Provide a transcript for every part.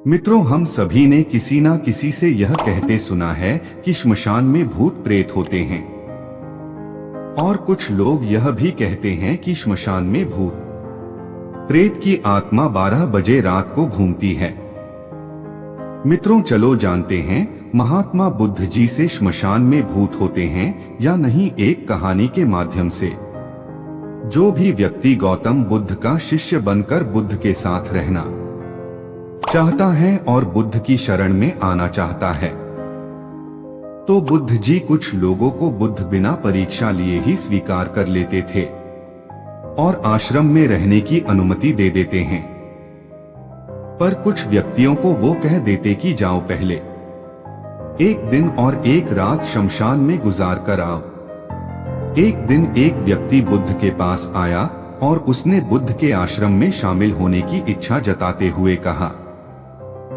मित्रों, हम सभी ने किसी ना किसी से यह कहते सुना है कि श्मशान में भूत प्रेत होते हैं। और कुछ लोग यह भी कहते हैं कि श्मशान में भूत प्रेत की आत्मा 12 बजे रात को घूमती है। मित्रों, चलो जानते हैं महात्मा बुद्ध जी से श्मशान में भूत होते हैं या नहीं, एक कहानी के माध्यम से। जो भी व्यक्ति गौतम बुद्ध का शिष्य बनकर बुद्ध के साथ रहना चाहता है और बुद्ध की शरण में आना चाहता है, तो बुद्ध जी कुछ लोगों को बुद्ध बिना परीक्षा लिए ही स्वीकार कर लेते थे और आश्रम में रहने की अनुमति दे देते हैं। पर कुछ व्यक्तियों को वो कह देते कि जाओ, पहले एक दिन और एक रात शमशान में गुजार कर आओ। एक दिन एक व्यक्ति बुद्ध के पास आया और उसने बुद्ध के आश्रम में शामिल होने की इच्छा जताते हुए कहा,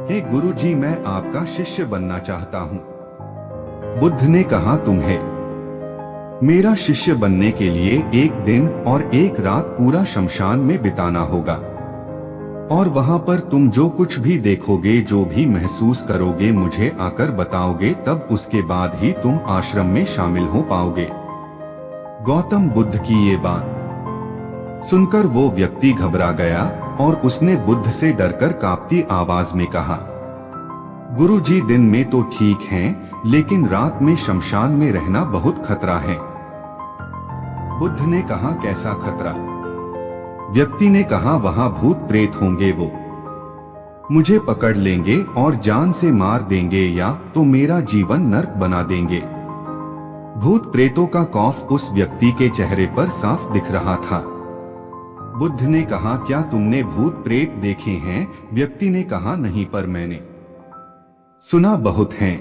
हे गुरु जी, मैं आपका शिष्य बनना चाहता हूँ। बुद्ध ने कहा, तुम्हें मेरा शिष्य बनने के लिए एक दिन और एक रात पूरा शमशान में बिताना होगा और वहां पर तुम जो कुछ भी देखोगे, जो भी महसूस करोगे, मुझे आकर बताओगे, तब उसके बाद ही तुम आश्रम में शामिल हो पाओगे। गौतम बुद्ध की ये बात सुनकर वो व्यक्ति घबरा गया और उसने बुद्ध से डरकर कांपती आवाज में कहा, गुरु जी, दिन में तो ठीक हैं, लेकिन रात में शमशान में रहना बहुत खतरा है। बुद्ध ने कहा, कैसा खतरा? व्यक्ति ने कहा, वहां भूत प्रेत होंगे, वो मुझे पकड़ लेंगे और जान से मार देंगे या तो मेरा जीवन नर्क बना देंगे। भूत प्रेतों का खौफ उस व्यक्ति के चेहरे पर साफ दिख रहा था। बुद्ध ने कहा, क्या तुमने भूत प्रेत देखे हैं? व्यक्ति ने कहा, नहीं, पर मैंने सुना बहुत हैं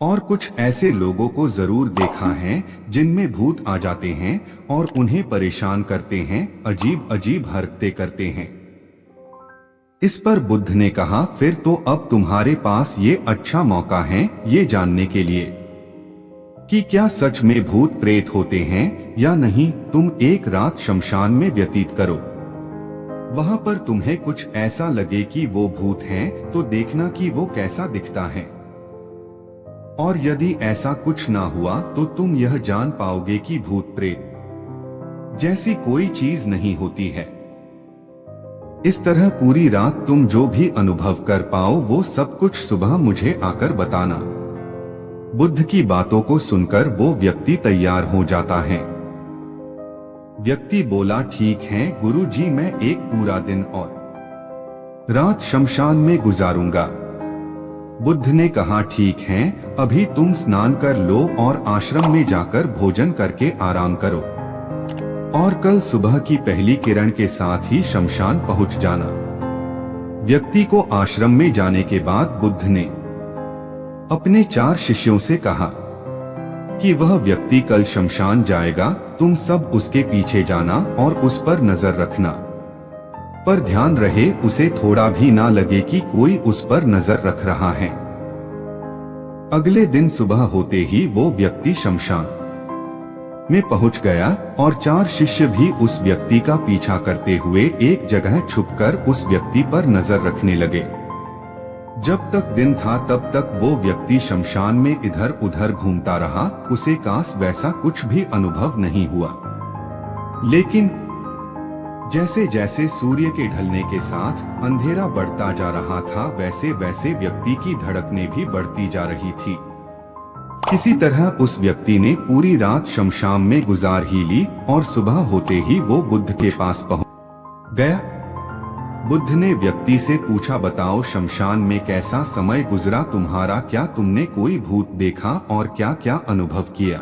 और कुछ ऐसे लोगों को जरूर देखा है जिनमें भूत आ जाते हैं और उन्हें परेशान करते हैं, अजीब अजीब हरकतें करते हैं। इस पर बुद्ध ने कहा, फिर तो अब तुम्हारे पास ये अच्छा मौका है ये जानने के लिए कि क्या सच में भूत प्रेत होते हैं या नहीं। तुम एक रात शमशान में व्यतीत करो, वहां पर तुम्हें कुछ ऐसा लगे कि वो भूत हैं, तो देखना कि वो कैसा दिखता है। और यदि ऐसा कुछ ना हुआ तो तुम यह जान पाओगे कि भूत प्रेत जैसी कोई चीज नहीं होती है। इस तरह पूरी रात तुम जो भी अनुभव कर पाओ, वो सब कुछ सुबह मुझे आकर बताना। बुद्ध की बातों को सुनकर वो व्यक्ति तैयार हो जाता है। व्यक्ति बोला, ठीक है गुरु जी, मैं एक पूरा दिन और रात शमशान में गुजारूंगा। बुद्ध ने कहा, ठीक है, अभी तुम स्नान कर लो और आश्रम में जाकर भोजन करके आराम करो और कल सुबह की पहली किरण के साथ ही शमशान पहुंच जाना। व्यक्ति को आश्रम में जाने के बाद बुद्ध ने अपने 4 शिष्यों से कहा कि वह व्यक्ति कल शमशान जाएगा, तुम सब उसके पीछे जाना और उस पर नजर रखना, पर ध्यान रहे उसे थोड़ा भी ना लगे कि कोई उस पर नजर रख रहा है। अगले दिन सुबह होते ही वो व्यक्ति शमशान में पहुंच गया और 4 शिष्य भी उस व्यक्ति का पीछा करते हुए एक जगह छुपकर उस व्यक्ति पर नजर रखने लगे। जब तक दिन था तब तक वो व्यक्ति शमशान में इधर उधर घूमता रहा, उसे काश वैसा कुछ भी अनुभव नहीं हुआ। लेकिन जैसे जैसे सूर्य के ढलने के साथ अंधेरा बढ़ता जा रहा था, वैसे वैसे व्यक्ति की धड़कनें भी बढ़ती जा रही थी। किसी तरह उस व्यक्ति ने पूरी रात शमशान में गुजार ही ली और सुबह होते ही वो बुद्ध के पास पहुंच गया। बुद्ध ने व्यक्ति से पूछा, बताओ शमशान में कैसा समय गुजरा तुम्हारा? क्या तुमने कोई भूत देखा और क्या क्या अनुभव किया?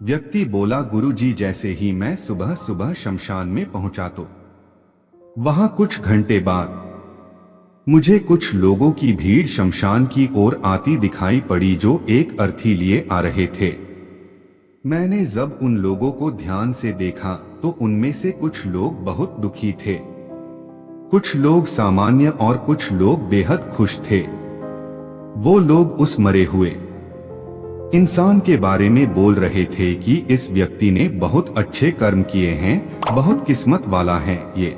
व्यक्ति बोला, गुरु जी, जैसे ही मैं सुबह सुबह शमशान में पहुंचा तो वहां कुछ घंटे बाद मुझे कुछ लोगों की भीड़ शमशान की ओर आती दिखाई पड़ी जो एक अर्थी लिए आ रहे थे। मैंने जब उन लोगों को ध्यान से देखा तो उनमें से कुछ लोग बहुत दुखी थे, कुछ लोग सामान्य और कुछ लोग बेहद खुश थे। वो लोग उस मरे हुए इंसान के बारे में बोल रहे थे कि इस व्यक्ति ने बहुत अच्छे कर्म किए हैं, बहुत किस्मत वाला है ये।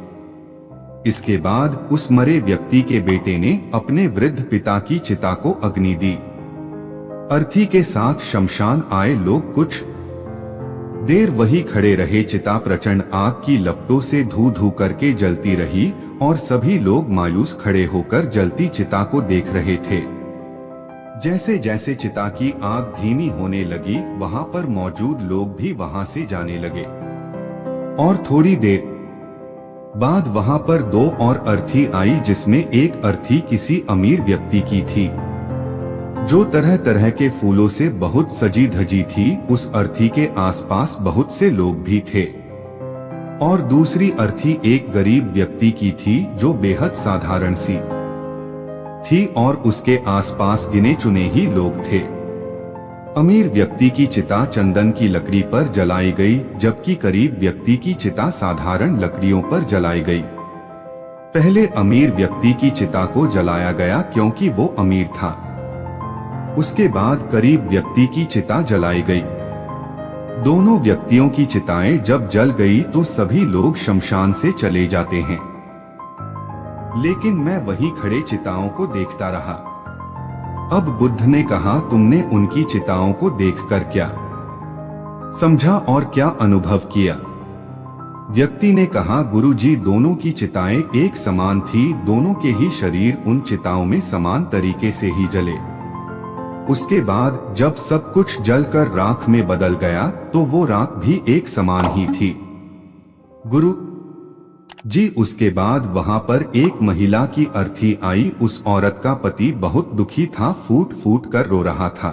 इसके बाद उस मरे व्यक्ति के बेटे ने अपने वृद्ध पिता की चिता को अग्नि दी। अर्थी के साथ शमशान आए लोग कुछ देर वही खड़े रहे। चिता प्रचंड आग की लपटों से धू धू करके जलती रही और सभी लोग मायूस खड़े होकर जलती चिता को देख रहे थे। जैसे जैसे चिता की आग धीमी होने लगी, वहां पर मौजूद लोग भी वहां से जाने लगे और थोड़ी देर बाद वहां पर 2 और अर्थी आई, जिसमें एक अर्थी किसी अमीर व्यक्ति की थी जो तरह तरह के फूलों से बहुत सजी धजी थी। उस अर्थी के आसपास बहुत से लोग भी थे और दूसरी अर्थी एक गरीब व्यक्ति की थी जो बेहद साधारण सी थी और उसके आसपास गिने चुने ही लोग थे। अमीर व्यक्ति की चिता चंदन की लकड़ी पर जलाई गई, जबकि गरीब व्यक्ति की चिता साधारण लकड़ियों पर जलाई गई। पहले अमीर व्यक्ति की चिता को जलाया गया क्योंकि वो अमीर था। उसके बाद गरीब व्यक्ति की चिता जलाई गई। दोनों व्यक्तियों की चिताएं जब जल गई तो सभी लोग शमशान से चले जाते हैं, लेकिन मैं वहीं खड़े चिताओं को देखता रहा। अब बुद्ध ने कहा, तुमने उनकी चिताओं को देखकर क्या समझा और क्या अनुभव किया? व्यक्ति ने कहा, गुरुजी, दोनों की चिताएं एक समान थी, दोनों के ही शरीर उन चिताओं में समान तरीके से ही जले। उसके बाद जब सब कुछ जलकर राख में बदल गया तो वो राख भी एक समान ही थी। गुरु जी, उसके बाद वहां पर एक महिला की अर्थी आई। उस औरत का पति बहुत दुखी था, फूट फूट कर रो रहा था।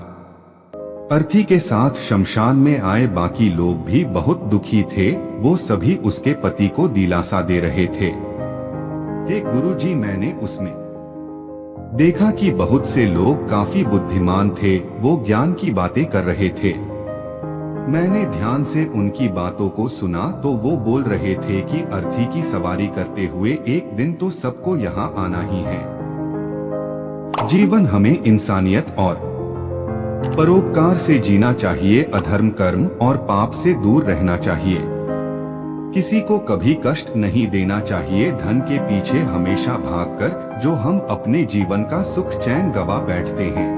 अर्थी के साथ शमशान में आए बाकी लोग भी बहुत दुखी थे। वो सभी उसके पति को दिलासा दे रहे थे कि गुरुजी, मैंने उसमें देखा कि बहुत से लोग काफी बुद्धिमान थे, वो ज्ञान की बातें कर रहे थे। मैंने ध्यान से उनकी बातों को सुना तो वो बोल रहे थे कि अर्थी की सवारी करते हुए एक दिन तो सबको यहाँ आना ही है। जीवन हमें इंसानियत और परोपकार से जीना चाहिए, अधर्म, कर्म और पाप से दूर रहना चाहिए। किसी को कभी कष्ट नहीं देना चाहिए। धन के पीछे हमेशा भागकर जो हम अपने जीवन का सुख चैन गवा बैठते हैं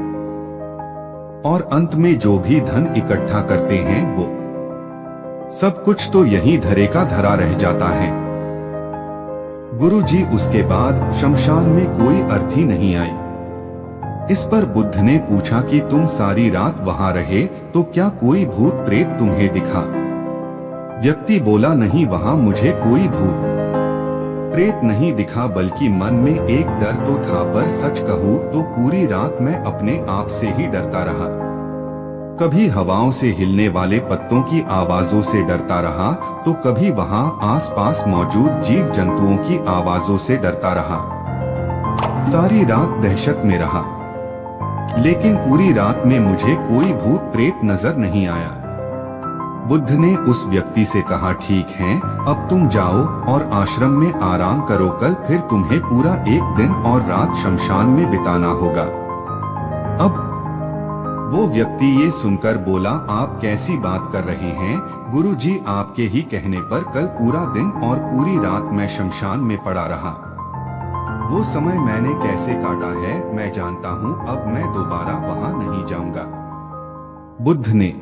और अंत में जो भी धन इकट्ठा करते हैं वो सब कुछ तो यहीं धरे का धरा रह जाता है। गुरुजी, उसके बाद शमशान में कोई अर्थी नहीं आई। इस पर बुद्ध ने पूछा कि तुम सारी रात वहां रहे तो क्या कोई भूत प्रेत तुम्हें दिखा? व्यक्ति बोला, नहीं, वहां मुझे कोई भूत प्रेत नहीं दिखा, बल्कि मन में एक डर तो था, पर सच कहूं तो पूरी रात मैं अपने आप से ही डरता रहा। कभी हवाओं से हिलने वाले पत्तों की आवाजों से डरता रहा तो कभी वहां आसपास मौजूद जीव जंतुओं की आवाजों से डरता रहा। सारी रात दहशत में रहा, लेकिन पूरी रात में मुझे कोई भूत प्रेत नजर नहीं आया। बुद्ध ने उस व्यक्ति से कहा, ठीक है, अब तुम जाओ और आश्रम में आराम करो, कल फिर तुम्हें पूरा एक दिन और रात शमशान में बिताना होगा। अब वो व्यक्ति ये सुनकर बोला, आप कैसी बात कर रहे हैं गुरुजी? आपके ही कहने पर कल पूरा दिन और पूरी रात मैं शमशान में पड़ा रहा। वो समय मैंने कैसे काटा है मैं जानता हूँ, अब मैं दोबारा वहां नहीं जाऊंगा। बुद्ध ने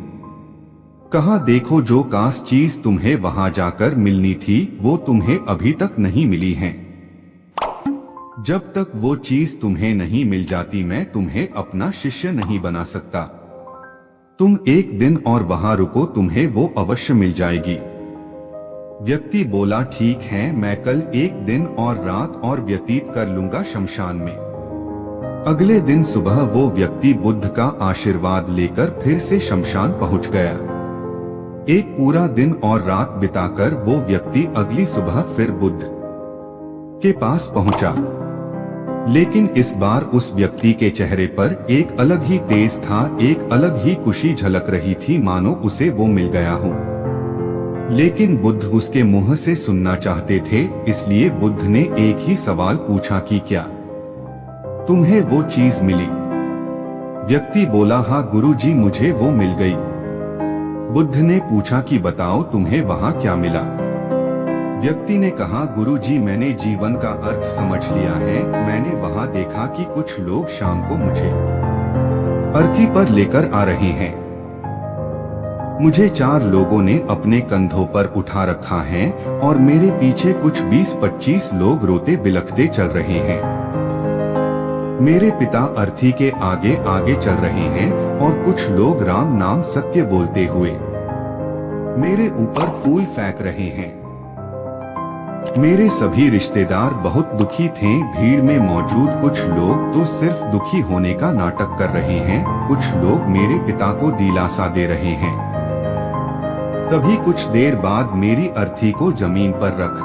कहा, देखो, जो काश चीज तुम्हें वहां जाकर मिलनी थी वो तुम्हें अभी तक नहीं मिली है। जब तक वो चीज तुम्हें नहीं मिल जाती मैं तुम्हें अपना शिष्य नहीं बना सकता। तुम एक दिन और वहां रुको, तुम्हें वो अवश्य मिल जाएगी। व्यक्ति बोला, ठीक है, मैं कल एक दिन और रात और व्यतीत कर लूंगा शमशान में। अगले दिन सुबह वो व्यक्ति बुद्ध का आशीर्वाद लेकर फिर से शमशान पहुंच गया। एक पूरा दिन और रात बिताकर वो व्यक्ति अगली सुबह फिर बुद्ध के पास पहुंचा, लेकिन इस बार उस व्यक्ति के चेहरे पर एक अलग ही तेज था, एक अलग ही खुशी झलक रही थी, मानो उसे वो मिल गया हो। लेकिन बुद्ध उसके मुंह से सुनना चाहते थे, इसलिए बुद्ध ने एक ही सवाल पूछा कि क्या तुम्हें वो चीज मिली? व्यक्ति बोला, हाँ गुरुजी, मुझे वो मिल गई। बुद्ध ने पूछा कि बताओ तुम्हें वहां क्या मिला? व्यक्ति ने कहा, गुरुजी, मैंने जीवन का अर्थ समझ लिया है। मैंने वहां देखा कि कुछ लोग शाम को मुझे अर्थी पर लेकर आ रहे हैं। मुझे 4 लोगों ने अपने कंधों पर उठा रखा है और मेरे पीछे कुछ 20-25 लोग रोते बिलखते चल रहे हैं। मेरे पिता अर्थी के आगे आगे चल रहे हैं और कुछ लोग राम नाम सत्य बोलते हुए मेरे ऊपर फूल फेंक रहे हैं। मेरे सभी रिश्तेदार बहुत दुखी थे। भीड़ में मौजूद कुछ लोग तो सिर्फ दुखी होने का नाटक कर रहे हैं, कुछ लोग मेरे पिता को दिलासा दे रहे हैं। तभी कुछ देर बाद मेरी अर्थी को जमीन पर रख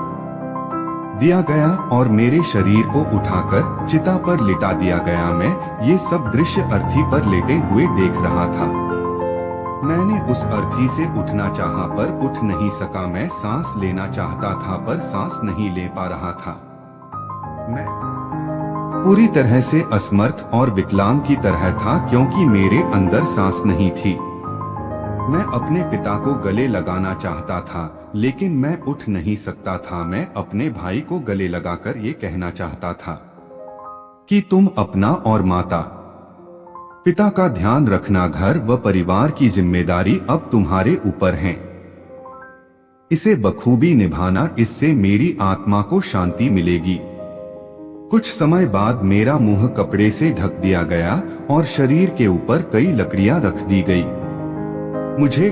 दिया गया और मेरे शरीर को उठाकर चिता पर लिटा दिया गया। मैं ये सब दृश्य अर्थी पर लेटे हुए देख रहा था। मैंने उस अर्थी से उठना चाहा पर उठ नहीं सका। मैं सांस लेना चाहता था पर सांस नहीं ले पा रहा था। मैं पूरी तरह से असमर्थ और विकलांग की तरह था क्योंकि मेरे अंदर सांस नहीं थी। मैं अपने पिता को गले लगाना चाहता था लेकिन मैं उठ नहीं सकता था। मैं अपने भाई को गले लगाकर ये कहना चाहता था कि तुम अपना और माता पिता का ध्यान रखना, घर व परिवार की जिम्मेदारी अब तुम्हारे ऊपर है। इसे बखूबी निभाना, इससे मेरी आत्मा को शांति मिलेगी। कुछ समय बाद मेरा मुंह कपड़े से ढक दिया गया और शरीर के ऊपर कई लकड़ियां रख दी गई। मुझे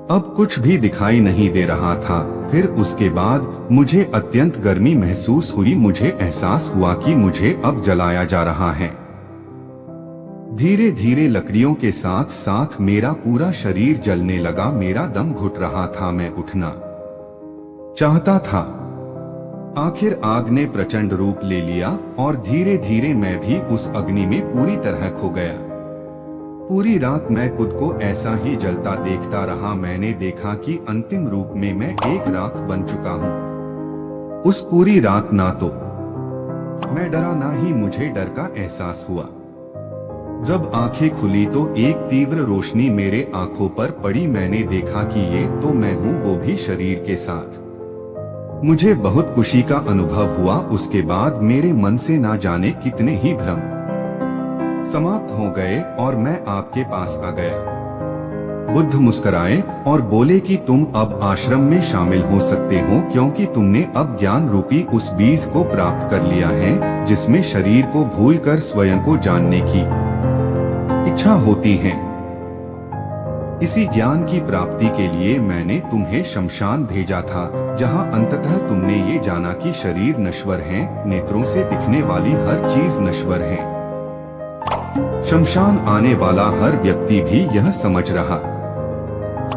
अब कुछ भी दिखाई नहीं दे रहा था। फिर उसके बाद मुझे अत्यंत गर्मी महसूस हुई। मुझे एहसास हुआ कि मुझे अब जलाया जा रहा है। धीरे धीरे लकड़ियों के साथ साथ मेरा पूरा शरीर जलने लगा। मेरा दम घुट रहा था। मैं उठना चाहता था। आखिर आग ने प्रचंड रूप ले लिया और धीरे धीरे मैं भी उस अग्नि में पूरी तरह खो गया। पूरी रात मैं खुद को ऐसा ही जलता देखता रहा। मैंने देखा कि अंतिम रूप में मैं एक राख बन चुका हूँ। उस पूरी रात ना तो मैं डरा ना ही मुझे डर का एहसास हुआ। जब आंखें खुली तो एक तीव्र रोशनी मेरे आंखों पर पड़ी। मैंने देखा कि ये तो मैं हूँ, वो भी शरीर के साथ। मुझे बहुत खुशी का अनुभव हुआ। उसके बाद मेरे मन से ना जाने कितने ही भ्रम समाप्त हो गए और मैं आपके पास आ गया। बुद्ध मुस्कुराए और बोले कि तुम अब आश्रम में शामिल हो सकते हो क्योंकि तुमने अब ज्ञान रूपी उस बीज को प्राप्त कर लिया है जिसमें शरीर को भूलकर स्वयं को जानने की इच्छा होती है। इसी ज्ञान की प्राप्ति के लिए मैंने तुम्हें शमशान भेजा था, जहां अंततः तुमने ये जाना कि शरीर नश्वर है, नेत्रों से दिखने वाली हर चीज नश्वर है। शमशान आने वाला हर व्यक्ति भी यह समझ रहा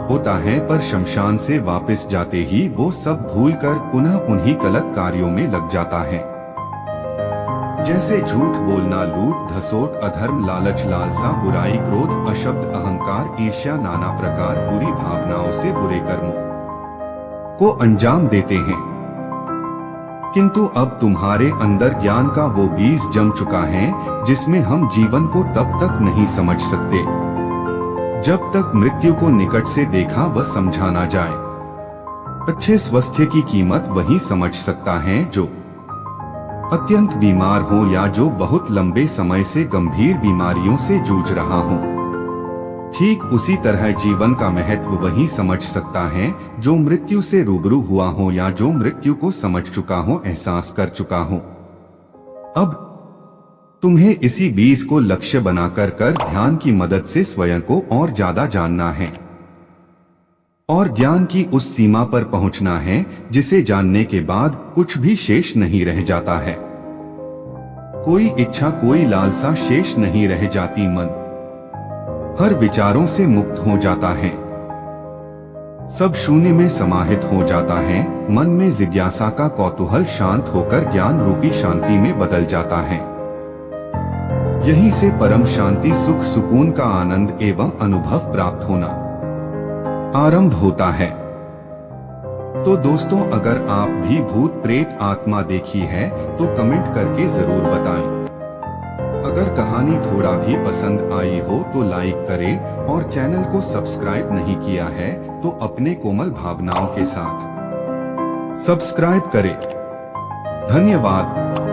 होता है, पर शमशान से वापस जाते ही वो सब भूलकर पुनः उन्हीं गलत कार्यों में लग जाता है, जैसे झूठ बोलना, लूट धसोट, अधर्म, लालच, लालसा, बुराई, क्रोध, अशब्द, अहंकार, ईर्ष्या, नाना प्रकार बुरी भावनाओं से बुरे कर्मों को अंजाम देते हैं। किंतु अब तुम्हारे अंदर ज्ञान का वो बीज जम चुका है जिसमें हम जीवन को तब तक नहीं समझ सकते जब तक मृत्यु को निकट से देखा व समझा ना जाए। अच्छे स्वास्थ्य की कीमत वही समझ सकता है जो अत्यंत बीमार हो या जो बहुत लंबे समय से गंभीर बीमारियों से जूझ रहा हो। ठीक उसी तरह जीवन का महत्व वही समझ सकता है जो मृत्यु से रूबरू हुआ हो या जो मृत्यु को समझ चुका हो, एहसास कर चुका हो। अब तुम्हें इसी बीज को लक्ष्य बनाकर ध्यान की मदद से स्वयं को और ज्यादा जानना है और ज्ञान की उस सीमा पर पहुंचना है जिसे जानने के बाद कुछ भी शेष नहीं रह जाता है। कोई इच्छा, कोई लालसा शेष नहीं रह जाती। मन हर विचारों से मुक्त हो जाता है, सब शून्य में समाहित हो जाता है। मन में जिज्ञासा का कौतूहल शांत होकर ज्ञान रूपी शांति में बदल जाता है। यहीं से परम शांति, सुख, सुकून का आनंद एवं अनुभव प्राप्त होना आरंभ होता है। तो दोस्तों, अगर आप भी भूत प्रेत आत्मा देखी है तो कमेंट करके जरूर बताएं। अगर कहानी थोड़ा भी पसंद आई हो तो लाइक करें और चैनल को सब्सक्राइब नहीं किया है तो अपने कोमल भावनाओं के साथ सब्सक्राइब करें। धन्यवाद।